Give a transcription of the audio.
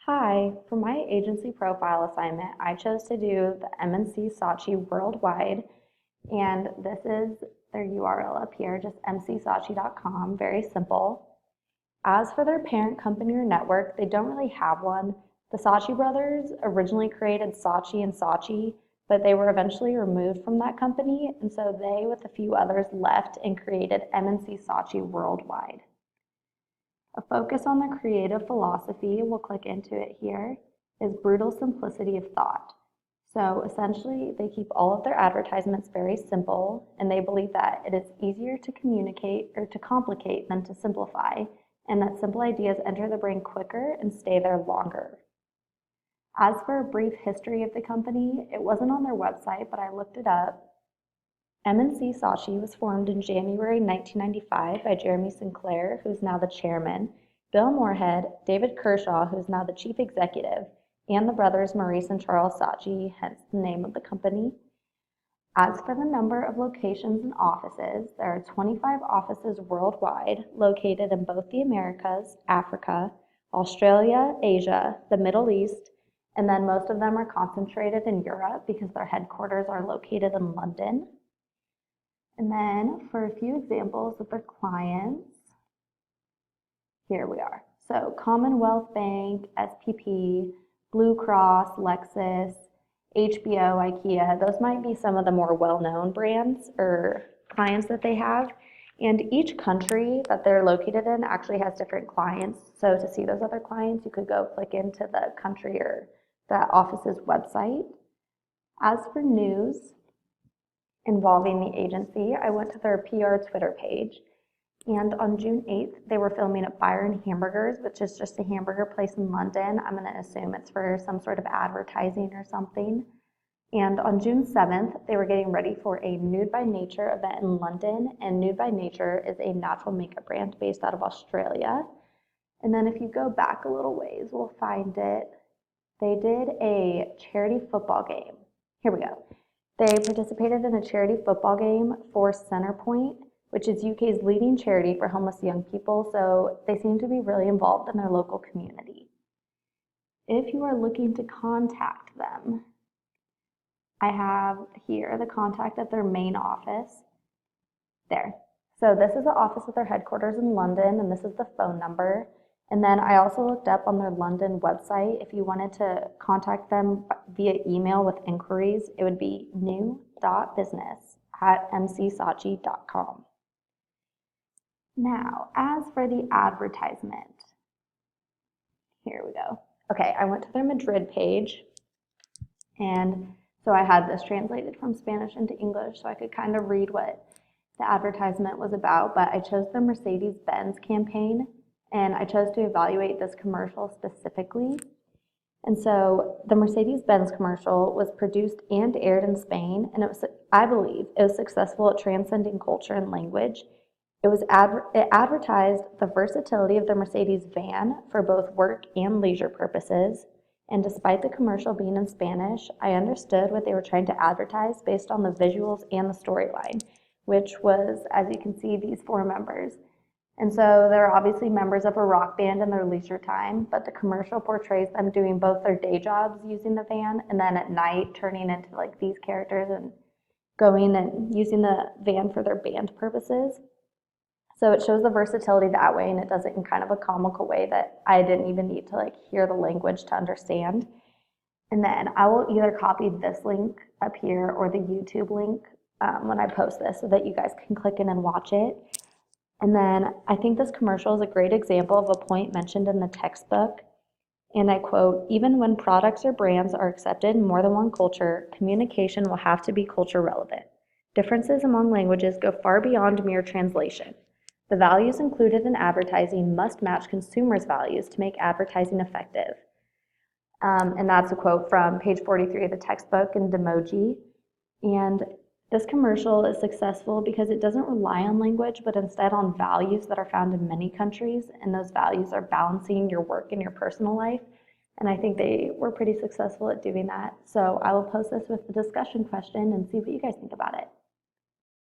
Hi, for my agency profile assignment, I chose to do the MNC Saatchi Worldwide, and this is their URL up here, just mcsaatchi.com, very simple. As for their parent company or network, they don't really have one. The Saatchi brothers originally created Saatchi and Saatchi, but they were eventually removed from that company, and so they, with a few others, left and created MNC Saatchi Worldwide. A focus on the creative philosophy, we'll click into it here, is brutal simplicity of thought. So essentially, they keep all of their advertisements very simple, and they believe that it is easier to communicate or to complicate than to simplify, and that simple ideas enter the brain quicker and stay there longer. As for a brief history of the company, it wasn't on their website, but I looked it up. MNC Saatchi was formed in January 1995 by Jeremy Sinclair, who's now the chairman, Bill Moorhead, David Kershaw, who's now the chief executive, and the brothers Maurice and Charles Saatchi, hence the name of the company. As for the number of locations and offices, there are 25 offices worldwide, located in both the Americas, Africa, Australia, Asia, the Middle East, and then most of them are concentrated in Europe because their headquarters are located in London. And then for a few examples of their clients, here we are. So Commonwealth Bank, SPP, Blue Cross, Lexus, HBO, IKEA, those might be some of the more well-known brands or clients that they have. And each country that they're located in actually has different clients. So to see those other clients, you could go click into the country or the office's website. As for news involving the agency, I went to their PR Twitter page, and on June 8th, they were filming at Byron Hamburgers, which is just a hamburger place in London. I'm going to assume it's for some sort of advertising or something. And on June 7th, they were getting ready for a Nude by Nature event in London, and Nude by Nature is a natural makeup brand based out of Australia. And then if you go back a little ways, we'll find it. They did a charity football game. Here we go. They participated in a charity football game for Centrepoint, which is UK's leading charity for homeless young people, so they seem to be really involved in their local community. If you are looking to contact them, I have here the contact at their main office. There. So this is the office at their headquarters in London, and this is the phone number. And then I also looked up on their London website, if you wanted to contact them via email with inquiries, it would be new.business@mcsaatchi.com. Now, as for the advertisement, here we go. Okay, I went to their Madrid page, and so I had this translated from Spanish into English so I could kind of read what the advertisement was about, but I chose the Mercedes-Benz campaign, and I chose to evaluate this commercial specifically. And so the Mercedes-Benz commercial was produced and aired in Spain, and I believe it was successful at transcending culture and language. It advertised the versatility of the Mercedes van for both work and leisure purposes. And despite the commercial being in Spanish, I understood what they were trying to advertise based on the visuals and the storyline, which was, as you can see, these four members. And so they're obviously members of a rock band in their leisure time, but the commercial portrays them doing both their day jobs using the van and then at night turning into like these characters and going and using the van for their band purposes. So it shows the versatility that way, and it does it in kind of a comical way that I didn't even need to like hear the language to understand. And then I will either copy this link up here or the YouTube link when I post this so that you guys can click in and watch it. And then I think this commercial is a great example of a point mentioned in the textbook. And I quote, "Even when products or brands are accepted in more than one culture, communication will have to be culture relevant. Differences among languages go far beyond mere translation. The values included in advertising must match consumers' values to make advertising effective." And that's a quote from page 43 of the textbook in Demoji. And this commercial is successful because it doesn't rely on language, but instead on values that are found in many countries, and those values are balancing your work and your personal life. And I think they were pretty successful at doing that. So I will post this with the discussion question and see what you guys think about it.